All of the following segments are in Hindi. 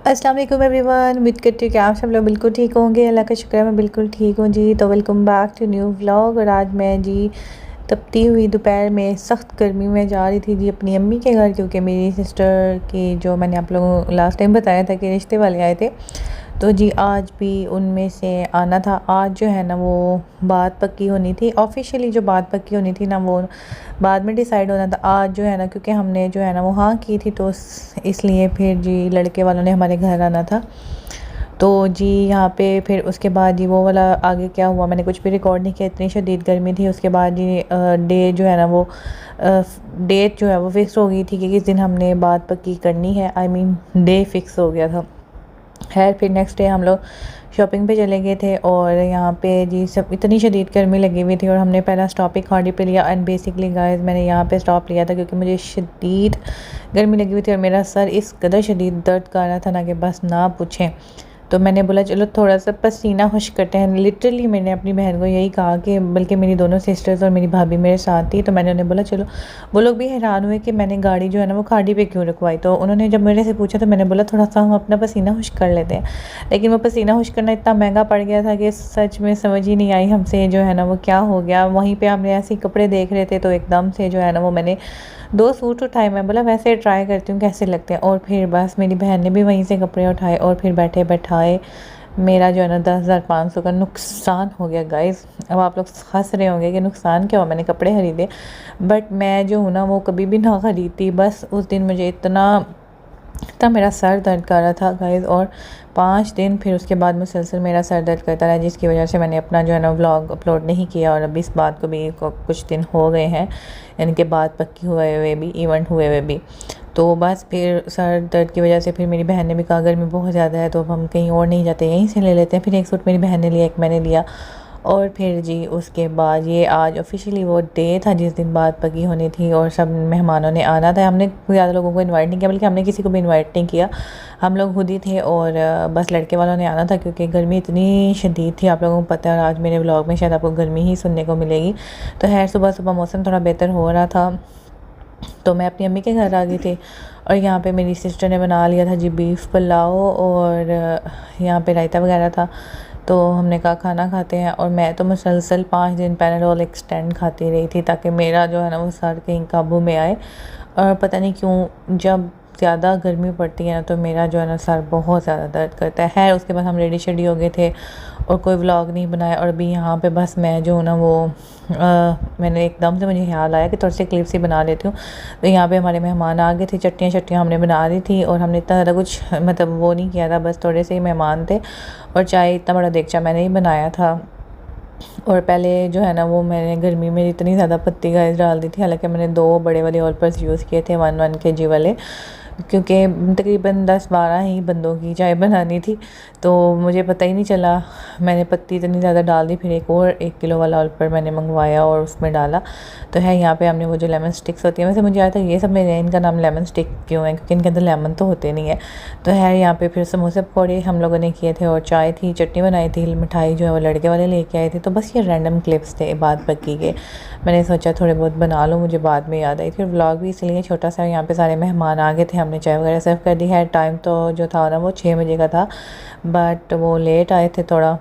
अस्सलाम वालेकुम एवरीवन। उम्मीद करती हूँ कि आप सब लोग बिल्कुल ठीक होंगे। अल्लाह का शुक्र है मैं बिल्कुल ठीक हूँ जी। तो welcome back to new vlog. और आज मैं जी तपती हुई दोपहर में सख्त गर्मी में जा रही थी जी अपनी अम्मी के घर, क्योंकि मेरी सिस्टर की जो मैंने आप लोगों को लास्ट टाइम बताया था कि रिश्ते वाले आए थे, तो जी आज भी उनमें से आना था। आज जो है ना वो बात पक्की होनी थी, ऑफिशियली जो बात पक्की होनी थी ना वो बाद में डिसाइड होना था। आज जो है ना क्योंकि हमने जो है ना वो हाँ की थी, तो इसलिए फिर जी लड़के वालों ने हमारे घर आना था। तो जी यहाँ पे फिर उसके बाद जी वो वाला आगे क्या हुआ मैंने कुछ भी रिकॉर्ड नहीं किया, इतनी शदीद गर्मी थी। उसके बाद जी डे जो है ना वो डेट जो है वो फिक्स हो गई थी कि किस दिन हमने बात पक्की करनी है। आई मीन डे फिक्स हो गया था। खैर फिर नेक्स्ट डे हम लोग शॉपिंग पे चले गए थे, और यहाँ पे जी सब इतनी शदीद गर्मी लगी हुई थी, और हमने पहला स्टॉप ही खाड़ी पे लिया। एंड बेसिकली गाइस मैंने यहाँ पे स्टॉप लिया था क्योंकि मुझे शदीद गर्मी लगी हुई थी और मेरा सर इस कदर शदीद दर्द कर रहा था ना कि बस ना पूछें। तो मैंने बोला चलो थोड़ा सा पसीना खुश करते हैं। लिटरली मैंने अपनी बहन को यही कहा कि, बल्कि मेरी दोनों सिस्टर्स और मेरी भाभी मेरे साथ थी, तो मैंने उन्हें बोला चलो। वो लोग भी हैरान हुए कि मैंने गाड़ी जो है ना वो खाड़ी पे क्यों रखवाई। तो उन्होंने जब मेरे से पूछा तो मैंने बोला थोड़ा सा हम अपना पसीना खुश कर लेते हैं। लेकिन वो पसीना खुश करना इतना महंगा पड़ गया था कि सच में समझ ही नहीं आई हमसे जो है ना वो क्या हो गया। वहीं पर हमने ऐसे ही कपड़े देख रहे थे, तो एकदम से जो है ना वो मैंने 2 सूट उठाए। मैं बोला वैसे ट्राई करती हूँ कैसे लगते हैं, और फिर बस मेरी बहन ने भी वहीं से कपड़े उठाए, और फिर बैठे बैठाए मेरा जो है ना 10,500 का नुकसान हो गया गाइस। अब आप लोग हंस रहे होंगे कि नुकसान क्या हुआ, मैंने कपड़े खरीदे। बट मैं जो हूँ ना वो कभी भी ना खरीदती। बस उस दिन मुझे इतना तब मेरा सर दर्द कर रहा था गाइस, और 5 दिन फिर उसके बाद मुसलसल मेरा सर दर्द करता रहा, जिसकी वजह से मैंने अपना जो है ना व्लॉग अपलोड नहीं किया। और अभी इस बात को भी कुछ दिन हो गए हैं, यानी कि बात पक्की हुए हुए भी, इवेंट हुए हुए भी। तो बस फिर सर दर्द की वजह से फिर मेरी बहन ने भी कहा गर्मी बहुत ज़्यादा है तो अब हम कहीं और नहीं जाते, यहीं से ले लेते हैं। फिर एक सूट मेरी बहन ने लिया, एक मैंने लिया। और फिर जी उसके बाद ये आज ऑफिशियली वो डे था जिस दिन बात पकी होनी थी, और सब मेहमानों ने आना था। हमने ज़्यादा लोगों को इनवाइट नहीं किया, बल्कि हमने किसी को भी इनवाइट नहीं किया। हम लोग खुद ही थे, और बस लड़के वालों ने आना था क्योंकि गर्मी इतनी शदीद थी, आप लोगों को पता है। और आज मेरे व्लॉग में शायद आपको गर्मी ही सुनने को मिलेगी। तो खैर सुबह सुबह मौसम थोड़ा बेहतर हो रहा था, तो मैं अपनी अम्मी के घर आ गई थी। और यहाँ पे मेरी सिस्टर ने बना लिया था जी बीफ पुलाव, और यहाँ पे रायता वगैरह था। तो हमने कहा खाना खाते हैं, और मैं तो मुसलसल 5 दिन पैनाडोल एक्सटेंड खाती रही थी ताकि मेरा जो है ना वो सर कहीं काबू में आए। और पता नहीं क्यों जब ज़्यादा गर्मी पड़ती है ना तो मेरा जो है ना सर बहुत ज़्यादा दर्द करता है। उसके बाद हम रेडी शेडी हो गए थे और कोई व्लॉग नहीं बनाया। और अभी यहाँ पे बस मैं जो हूँ ना वो मैंने एकदम से मुझे ख्याल आया कि थोड़ी सी क्लिप्स ही बना लेती हूँ। तो यहाँ पे हमारे मेहमान आ गए थे, चटनियाँ शट्टियाँ हमने बना दी थी, और हमने इतना ज़्यादा कुछ मतलब वो नहीं किया था, बस थोड़े से ही मेहमान थे। और चाय इतना बड़ा देगचा मैंने ही बनाया था। और पहले जो है ना वो मैंने गर्मी में इतनी ज़्यादा पत्ती गाइस डाल दी थी, हालांकि मैंने 2 बड़े वाले ऑल पर्स यूज़ किए थे 1 kg वाले, क्योंकि तकरीबन 10-12 ही बंदों की चाय बनानी थी। तो मुझे पता ही नहीं चला, मैंने पत्ती इतनी ज़्यादा डाल दी। फिर एक और 1 किलो वाला ऑलपर मैंने मंगवाया और उसमें डाला। तो है यहाँ पे हमने वो जो लेमन स्टिक्स होती है, वैसे मुझे आता है ये सब मेरे इनका नाम लेमन स्टिक क्यों है, क्योंकि इनके अंदर लेमन तो होते नहीं है। तो है यहाँ पे फिर समोसे पकौड़े हम लोगों ने किए थे, और चाय थी, चटनी बनाई थी, मिठाई जो है वो लड़के वाले लेके आए थे। तो बस ये रैंडम क्लिप्स थे बात पक्की के, मैंने सोचा थोड़े बहुत बना लूँ, मुझे बाद में याद आई। फिर व्लॉग भी इसलिए छोटा सा, यहाँ पे सारे मेहमान आ गए थे, हमने चाय वगैरह सर्व कर दी है। टाइम तो जो था ना वो 6 बजे का था, बट वो लेट आए थे थोड़ा।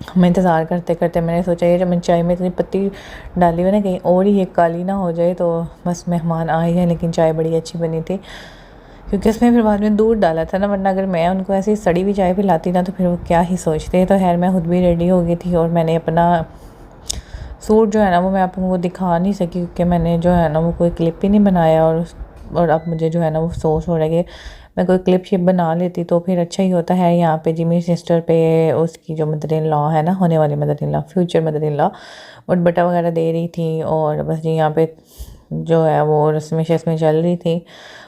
हम इंतज़ार करते करते मैंने सोचा ये जब मैंने चाय में इतनी पत्ती डाली हुई ना कहीं और ही ये काली ना हो जाए। तो बस मेहमान आए हैं, लेकिन चाय बड़ी अच्छी बनी थी क्योंकि उसमें फिर बाद में दूध डाला था ना, वरना अगर मैं उनको ऐसी सड़ी हुई चाय पिलाती ना तो फिर वो क्या ही सोचते। तो खैर मैं खुद भी रेडी हो गई थी, और मैंने अपना सूट जो है ना वो मैं आप लोगों को दिखा नहीं सकी क्योंकि मैंने जो है ना वो कोई क्लिप ही नहीं बनाया। और अब मुझे जो है ना वो अफसोस हो रहा है कि मैं कोई क्लिप शिप बना लेती तो फिर अच्छा ही होता है। यहाँ पे जी मेरी सिस्टर पे उसकी जो मदर इन लॉ है ना, होने वाली mother in law, future mother in law, वो बटा वगैरह दे रही थी। और बस जी यहाँ पे जो है वो रस्में शस्में चल रही थी।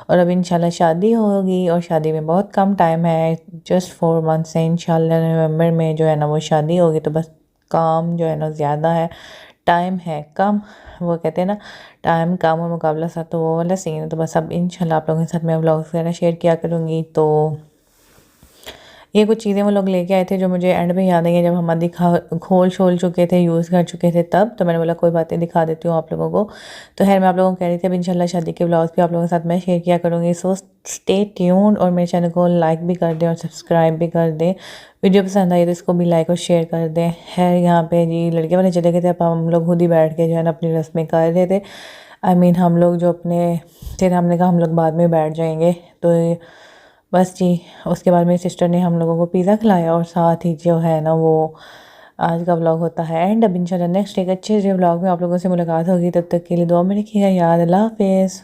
और अब इंशाल्लाह शादी होगी, और शादी में बहुत कम टाइम है, जस्ट 4 मंथ्स है। इंशाल्लाह नवंबर में जो है ना वो शादी होगी। तो बस काम जो है ना ज़्यादा है, टाइम है कम। वो कहते हैं ना टाइम कम और मुकाबला साथ, तो वो वाला सीन है। तो बस अब इंशाल्लाह आप लोगों के साथ मैं व्लॉग्स वगैरह शेयर किया करूँगी। तो ये कुछ चीज़ें वो लोग लेके आए थे जो मुझे एंड में याद आई है, जब हम दिखा खोल छोल चुके थे, यूज़ कर चुके थे तब। तो मैंने बोला कोई बातें दिखा देती हूँ आप लोगों को। तो खैर मैं आप लोगों को कह रही थी अब इंशाल्लाह शादी के ब्लॉग्स भी आप लोगों के साथ मैं शेयर किया करूँगी। सो स्टे ट्यून्ड और मेरे चैनल को लाइक भी कर दें और सब्सक्राइब भी कर दें। वीडियो पसंद आई तो इसको भी लाइक और शेयर कर दें। खैर यहाँ पे जी लड़के वाले चले गए थे, अब हम लोग खुद ही बैठ के जो है ना अपनी रस्में कर रहे थे। हम लोग जो अपने फिर हमने कहा हम लोग बाद में बैठ जाएंगे। तो बस जी उसके बाद मेरी सिस्टर ने हम लोगों को पिज़्ज़ा खिलाया और साथ ही जो है ना वो आज का व्लॉग होता है एंड। अब इंशाल्लाह नेक्स्ट एक अच्छे व्लॉग में आप लोगों से मुलाकात होगी। तब तक के लिए दुआ में रखिएगा याद। अल्लाह हाफिज़।